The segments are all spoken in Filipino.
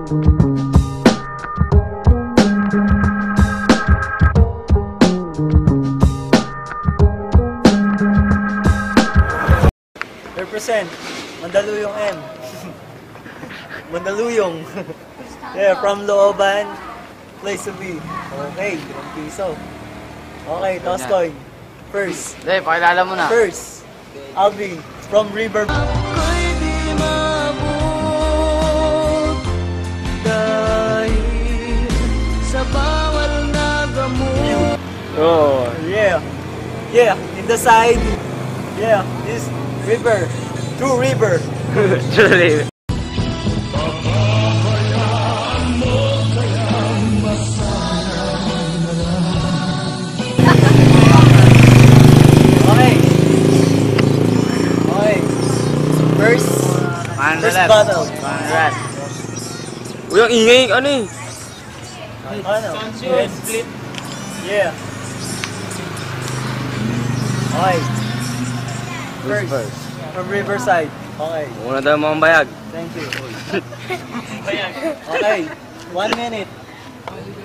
Represent. Mandaluyong M. Mandaluyong. Yeah, from Looban. Place to be. Okay, 1 piso. Okay, toss coin. First. Hindi, pakilala mo na. First. Alvin, from River. Ako'y di maabot dahil sa bawal na gamot. Oh, yeah. Yeah, in the side. Yeah, this river. True river. True river. First battle. Uy, ang ingay, ano eh? Ano? Split. Yeah. Okay. First. From Riverside. Okay. Una tayo mga bayag. Thank you. Okay. 1 minute.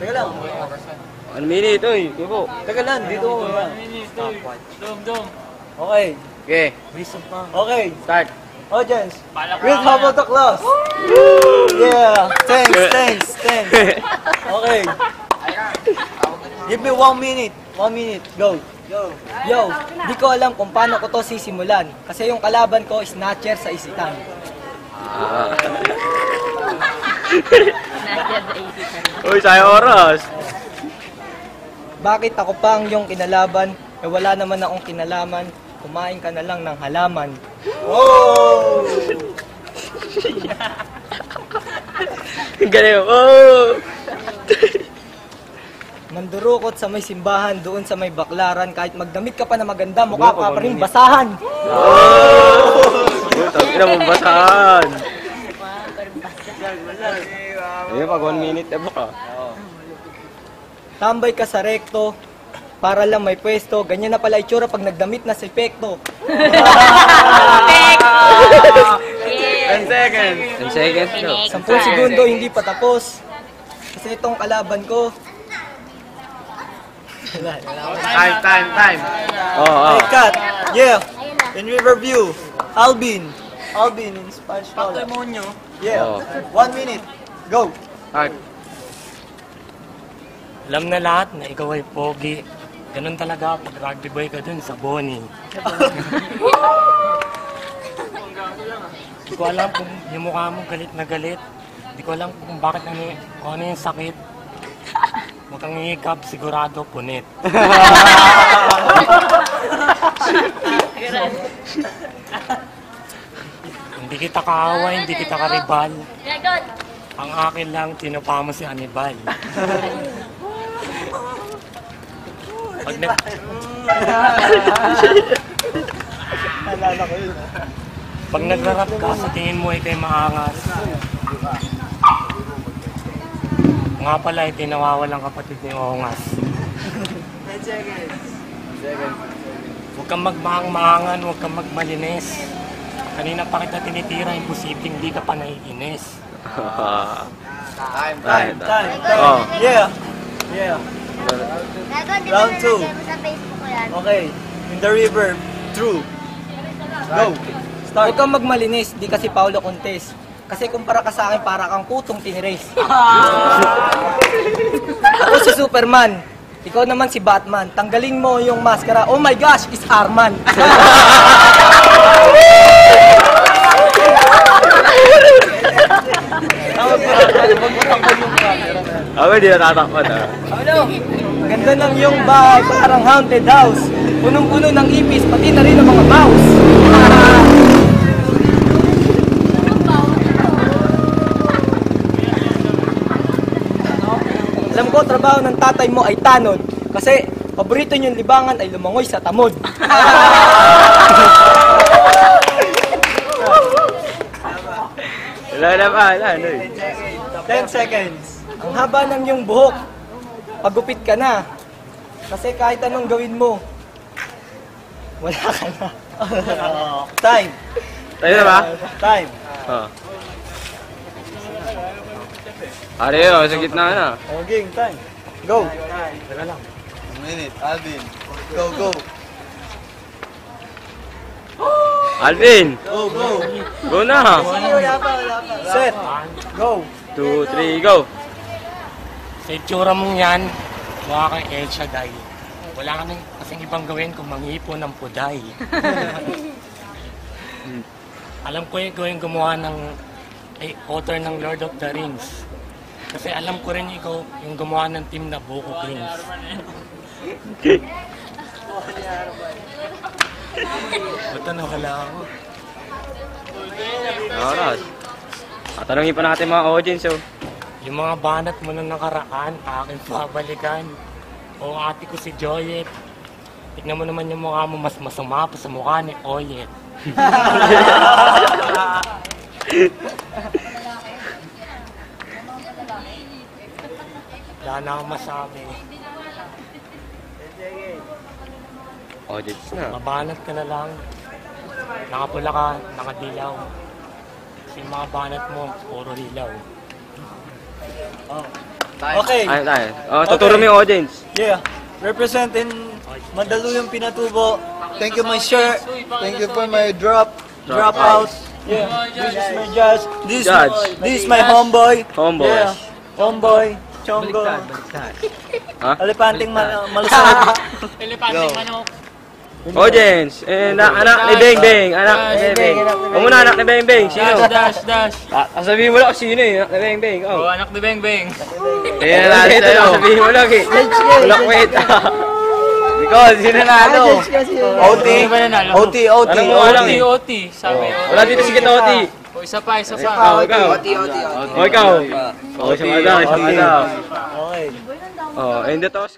Teka lang. 1 minute, uy. Kupo. Teka lang, dito. 1 minute, uy. Dom. Okay. Okay. Okay. Start. Audience, we'll have the class. Yeah, thanks. Okay. Give me 1 minute. 1 minute. Go. Yo, di ko alam kung paano ko to sisimulan. Kasi yung kalaban ko is snatcher sa isitan. Uy, sayang oras. Bakit ako pang yung kinalaban? Eh wala naman akong kinalaman. Kumain ka na lang ng halaman. Oh! Galing. Oh! Mandurukot sa may simbahan, doon sa may baklaran. Kahit magdamit ka pa na maganda, mukha ka pa rin basahan. Oh! Tawag na mong basahan. Ayun, pag 1 minute, baka. Tambay ka sa rekto, para lang may pwesto. Ganyan na pala itsura pag nagdamit na sa epekto. 10 seconds. 10 seconds, no? 10 segundo, hindi pa tapos. Kasi itong kalaban ko. Time. Oh. Hey, cut. Yeah. In Riverview. Alvin in Spanish. Patrimonio. Yeah. 1 minute. Go. Start. Alam na lahat na ikaw ay pogi. Ganun talaga pag rugby boy ka dun sa Bonnie. Hindi ko alam kung yung mukha mo galit na galit. Hindi ko alam kung bakit kung ano yung sakit. Huwag kang hihikap, sigurado punit. Hindi kita kaaway, hindi kita karibal. Ang akin lang, tinupa mo si Hannibal. Pag Pag nagrarap ka, sa tingin mo ay kay maangas. Nga pala, ito nawawalang kapatid ni Ongas. 10 seconds. Huwag kang magmaang-maangan, huwag kang magmalinis. Kanina pa kita tinitira, imposibleng hindi ka pa naiinis. Time. Oh. Yeah. Round 2. Okay. In the river. True. Go. Huwag kang magmalinis, di kasi Paulo Contes. Kasi kumpara ka sa akin, para kang kutong tinirace. Ako si Superman. Ikaw naman si Batman. Tanggalin mo yung maskara. Oh my gosh, it's Arman. Ako hindi natatakpan ah. Ano? Ganda ng iyong bahay, parang haunted house. Punong-puno ng ipis, pati na rin ng mga mouse. Alam ko, trabaho ng tatay mo ay tanod. Kasi, paborito niyong libangan ay lumangoy sa tamod. Wala. 10 seconds. Ang haba ng iyong buhok, pagupit ka na. Kasi kahit anong gawin mo, wala ka na. Time. Tayo na ba? Time. Oh. Areo, sa gitna na. Oh, game time. Go. Teka lang. Minute, Alvin. Go, go. Alvin, Go, go. go na. Set. Go. 2, 3, go. Sa itsura mong yan, mukha kang El Shaddai. Wala ka nang kasing ibang gawin kung manghipo ng puday. Alam ko yung gumawa ng author ng Lord of the Rings. Kasi alam ko rin ikaw yung gumawa ng team na Boko Kings. Ba't nawala ako? Alright. Tatanungin pa natin mga audience, oh. Yung mga banat mo nung nakaraan, aking babalikan. O ate ko si Joyet. Tignan mo naman yung mukha mo, mas masama pa sa mukha ni Oyet. Wala na akong masabi. Audience na. Mabanat ka na lang. Nakapula ka, nakadilaw. Kasi yung mga banat mo, puro hilaw. Okay. Ayun tayo. Oh, tuturo mo yung audience. Yeah. Representing Mandaluyong Pinatubo. Thank you my shirt. Thank you for my drop. Drop out. Yeah. This is my judge. Judge. This is my homeboy. Homeboy. Yeah. Homeboy. Chongo. Ha? Alipanting malusog. Go. Audience, anak ni Beng Beng, anak ni Beng Beng. O muna, anak ni Beng Beng, sino? Dash. Sabihin mo lang kung sino eh, anak ni Beng Beng. Oh. anak ni Beng Beng. Ayan na, ito na, sabihin mo lang eh. Wala kwenta. Ikaw, sino nanalo? OT. OT. OT. Anong mo lang eh? OT. Sabi. Wala dito si kita, Oti. O, isa pa. Oh, ikaw. O, ikaw. O, isa pa daw. Okay. Oh, and the toss.